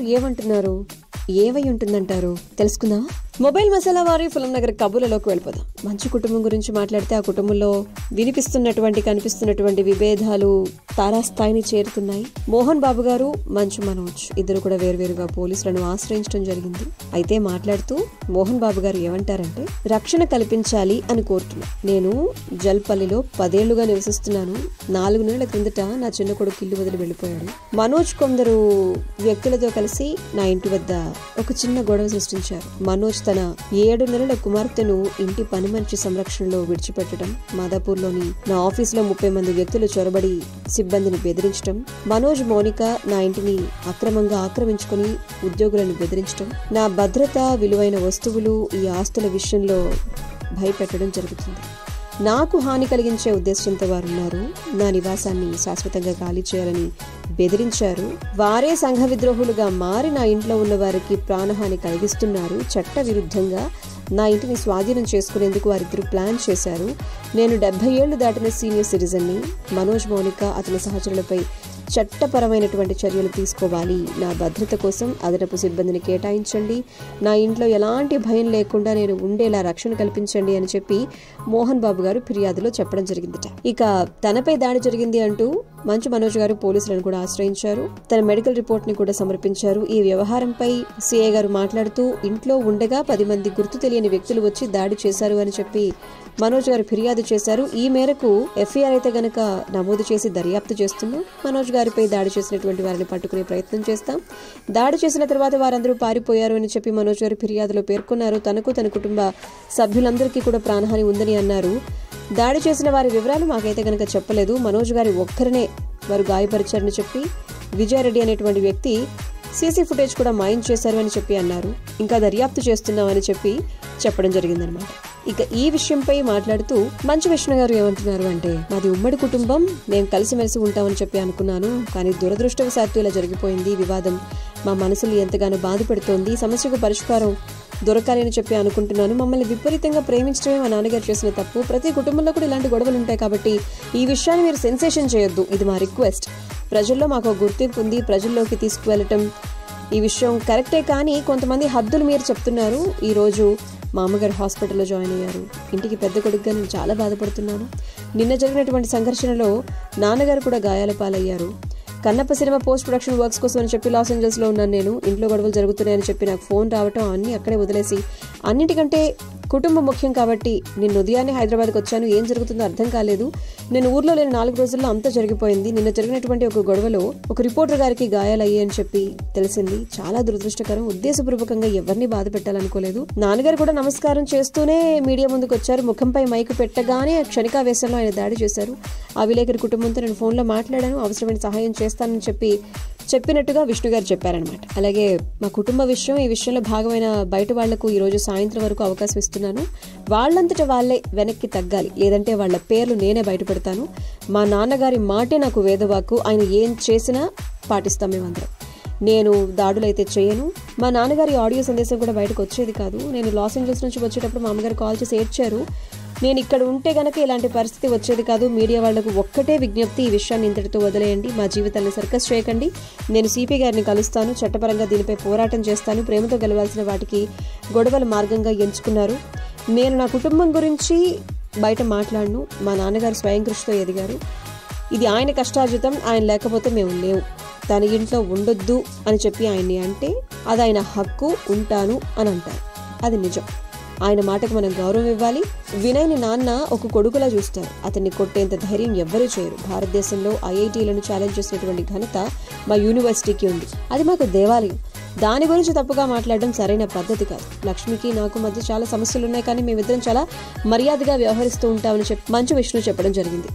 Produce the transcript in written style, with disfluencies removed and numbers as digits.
గారు ఏమంటున్నారు, ఏవై ఉంటుందంటారు తెలుసుకుందాం. మొబైల్ మసాలా వారి ఫిల్మ్ నగర్ కబుర్లలోకి వెళ్ళిపోదాం. మంచు కుటుంబం గురించి మాట్లాడితే ఆ కుటుంబంలో కనిపిస్తున్నటువంటి విభేదాలు తారాస్థాయిని చేరుతున్నాయి. మోహన్ బాబు గారు, మంచు మనోజ్ ఇద్దరు కూడా వేరువేరుగా పోలీసులను ఆశ్రయించడం జరిగింది. అయితే మాట్లాడుతూ మోహన్ బాబు గారు ఏమంటారంటే, రక్షణ కల్పించాలి అని కోరుతున్నా. నేను జల్పల్లిలో 10 ఏళ్లుగా నివసిస్తున్నాను. 4 నెలల క్రిందట నా చిన్న కొడుకు ఇల్లు వదిలి వెళ్లిపోయాడు. మనోజ్ కొందరు వ్యక్తులతో కలిసి నా ఇంటి వద్ద ఒక చిన్న గొడవ సృష్టించారు. మనోజ్ తన 7 నెలల కుమార్తెను ఇంటి పని మనిషి సంరక్షణలో విడిచిపెట్టడం, మాదాపూర్లోని నా ఆఫీసులో 30 మంది వ్యక్తులు చొరబడి సిబ్బందిని బెదిరించడం, మనోజ్, మౌనిక నా ఇంటిని అక్రమంగా ఆక్రమించుకుని ఉద్యోగులను బెదిరించడం, నా భద్రత, విలువైన వస్తువులు, ఈ ఆస్తుల విషయంలో భయపెట్టడం జరుగుతుంది. నాకు హాని కలిగించే ఉద్దేశంతో వారున్నారు. నా నివాసాన్ని శాశ్వతంగా ఖాళీ చేయాలని బెదిరించారు. వారే సంఘ విద్రోహులుగా మారి నా ఇంట్లో ఉన్న వారికి ప్రాణహాని కలిగిస్తున్నారు. చట్ట విరుద్ధంగా నా ఇంటిని స్వాధీనం చేసుకునేందుకు వారిద్దరూ ప్లాన్ చేశారు. నేను 70 ఏళ్లు దాటిన సీనియర్ సిటిజన్ని. మనోజ్, మౌనిక అతని సహచరులపై చట్టపరమైనటువంటి చర్యలు తీసుకోవాలి. నా భద్రత కోసం అదనపు సిబ్బందిని కేటాయించండి. నా ఇంట్లో ఎలాంటి భయం లేకుండా నేను ఉండేలా రక్షణ కల్పించండి అని చెప్పి మోహన్ బాబు గారు ఫిర్యాదులో చెప్పడం జరిగిందట. ఇక తనపై దాడి జరిగింది అంటూ మంచు మనోజ్ గారు పోలీసులను కూడా ఆశ్రయించారు. తన మెడికల్ రిపోర్ట్ ని కూడా సమర్పించారు. ఈ వ్యవహారంపై సిఐ గారు మాట్లాడుతూ, ఇంట్లో ఉండగా 10 మంది గుర్తు తెలియని వ్యక్తులు వచ్చి దాడి చేశారు అని చెప్పి మనోజ్ గారు ఫిర్యాదు చేశారు. ఈ మేరకు ఎఫ్ఐఆర్ అయితే గనక నమోదు చేసి దర్యాప్తు చేస్తున్నాం. మనోజ్ గారిపై దాడి చేసినటువంటి వారిని పట్టుకునే ప్రయత్నం చేస్తాం. దాడి చేసిన తర్వాత వారందరూ పారిపోయారు అని చెప్పి మనోజ్ గారు ఫిర్యాదులో పేర్కొన్నారు. తనకు, తన కుటుంబ సభ్యులందరికీ కూడా ప్రాణహాని ఉందని అన్నారు. దాడి చేసిన వారి వివరాలు మాకైతే గనక చెప్పలేదు. మనోజ్ గారి ఒక్కరినే వారు గాయపరిచారని చెప్పి విజయారెడ్డి అనేటువంటి వ్యక్తి సీసీ ఫుటేజ్ కూడా మాయం చేశారు అని చెప్పి అన్నారు. ఇంకా దర్యాప్తు చేస్తున్నామని చెప్పి చెప్పడం జరిగిందనమాట. ఇక ఈ విషయంపై మాట్లాడుతూ మంచు విష్ణు గారు ఏమంటున్నారు అంటే, మాది ఉమ్మడి కుటుంబం, మేము కలిసిమెలిసి ఉంటామని చెప్పి అనుకున్నాను. కానీ దురదృష్టవశాత్తు ఇలా జరిగిపోయింది. వివాదం మా మనసులు ఎంతగానో బాధ పెడుతోంది. సమస్యకు పరిష్కారం దొరకాలి అని చెప్పి అనుకుంటున్నాను. మమ్మల్ని విపరీతంగా ప్రేమించడమే మా నాన్నగారు చేసిన తప్పు. ప్రతి కుటుంబంలో కూడా ఇలాంటి గొడవలు ఉంటాయి కాబట్టి ఈ విషయాన్ని మీరు సెన్సేషన్ చేయొద్దు. ఇది మా రిక్వెస్ట్. ప్రజల్లో మాకు గుర్తింపు ఉంది. ప్రజల్లోకి తీసుకువెళ్ళటం ఈ విషయం కరెక్టే, కానీ కొంతమంది హద్దులు మీరు చెప్తున్నారు. ఈ రోజు మా అమ్మగారు హాస్పిటల్లో జాయిన్ అయ్యారు. ఇంటికి పెద్ద కొడుకుగా నేను చాలా బాధపడుతున్నాను. నిన్న జరిగినటువంటి సంఘర్షణలో నాన్నగారు కూడా గాయాల పాలయ్యారు. Kannappa cinema post production works కోసం అని చెప్పి లాస్ ఏంజల్స్లో ఉన్నాను నేను. ఇంట్లో గొడవలు జరుగుతున్నాయని చెప్పి నాకు ఫోన్ రావటం, అన్నీ అక్కడే వదిలేసి, అన్నిటికంటే కుటుంబం ముఖ్యం కాబట్టి నిన్న ఉదయాన్నే హైదరాబాద్కి వచ్చాను. ఏం జరుగుతుందో అర్థం కాలేదు. నేను ఊర్లో లేని 4 రోజుల్లో అంతా జరిగిపోయింది. నిన్న జరిగినటువంటి ఒక గొడవలో ఒక రిపోర్టర్ గారికి గాయాలయ్యాయి అని చెప్పి తెలిసింది. చాలా దురదృష్టకరం. ఉద్దేశపూర్వకంగా ఎవరిని బాధ పెట్టాలనుకోలేదు. నాన్నగారు కూడా నమస్కారం చేస్తూనే మీడియా ముందుకు వచ్చారు. ముఖంపై మైకు పెట్టగానే క్షణికావేశంలో ఆయన దాడి చేశారు. ఆ విలేకరి కుటుంబంతో నేను ఫోన్లో మాట్లాడాను. అవసరమైన సహాయం చేస్తానని చెప్పినట్టుగా విష్ణు గారు చెప్పారనమాట. అలాగే మా కుటుంబ విషయం, ఈ విషయంలో భాగమైన బయట వాళ్లకు ఈ రోజు సాయంత్రం వరకు అవకాశం ఇస్తున్నాను. వాళ్లంతట వాళ్లే వెనక్కి తగ్గాలి, లేదంటే వాళ్ల పేర్లు నేనే బయటపెడతాను. మా నాన్నగారి మాటే నాకు వేదవాక్కు. ఆయన ఏం చేసినా పాటిస్తాం మేమందరం. నేను దాడులైతే చేయను. మా నాన్నగారి ఆడియో సందేశం కూడా బయటకు వచ్చేది కాదు. నేను లాస్ ఏంజల్స్ నుంచి వచ్చేటప్పుడు మా అమ్మగారు కాల్ చేసి ఏడ్చారు. నేను ఇక్కడ ఉంటే గనక ఇలాంటి పరిస్థితి వచ్చేది కాదు. మీడియా వాళ్లకు ఒక్కటే విజ్ఞప్తి, ఈ విషయాన్ని ఇంతటితో వదిలేయండి. మా జీవితాన్ని సర్కస్ చేయకండి. నేను సిపి గారిని కలుస్తాను. చట్టపరంగా దీనిపై పోరాటం చేస్తాను. ప్రేమతో గెలవాల్సిన వాటికి గొడవల మార్గంగా ఎంచుకున్నారు. నేను నా కుటుంబం గురించి బయట మాట్లాడను. మా నాన్నగారు స్వయం కృషితో ఎదిగారు. ఇది ఆయన కష్టార్జితం. ఆయన లేకపోతే మేము లేవు. తన ఇంట్లో ఉండొద్దు అని చెప్పి ఆయన్ని అంటే అది ఆయన హక్కు. ఉంటాను అని అంటారు. అది నిజం. ఆయన మాటకు మనం గౌరవం ఇవ్వాలి. వినయ్ని నాన్న ఒక కొడుకులా చూస్తారు. అతన్ని కొట్టేంత ధైర్యం ఎవ్వరూ చేయరు. భారతదేశంలో ఐఐటీలను ఛాలెంజ్ చేసినటువంటి ఘనత మా యూనివర్సిటీకి ఉంది. అది మాకు దేవాలయం. దాని గురించి తప్పుగా మాట్లాడడం సరైన పద్ధతి కాదు. లక్ష్మికి నాకు మధ్య చాలా సమస్యలు ఉన్నాయి, కానీ మేమిద్దరం చాలా మర్యాదగా వ్యవహరిస్తూ ఉంటామని మంచు విష్ణు చెప్పడం జరిగింది.